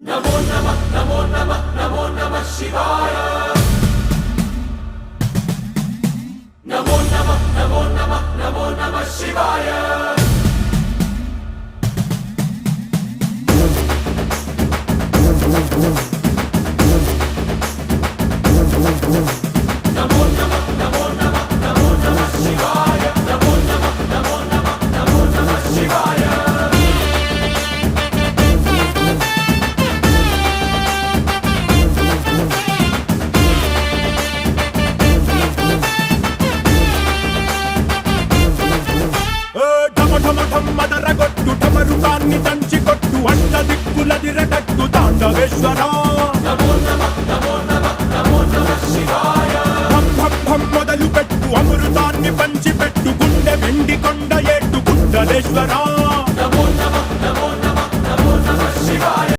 नमो नमः नमो नमः नमो नमः शिवाय। नमो नमः नमो नमः नमो नमः शिवाय। नमो नमः नमो नमः नमो नमः शिवाय। नमो नमः नमो नमः नमो नमः शिवाय। మదరగొట్టు ఢమరుకాన్ని దంచి కొట్టు అంట దిక్కులదిరగట్టు తాండవేశ్వర नमो नमः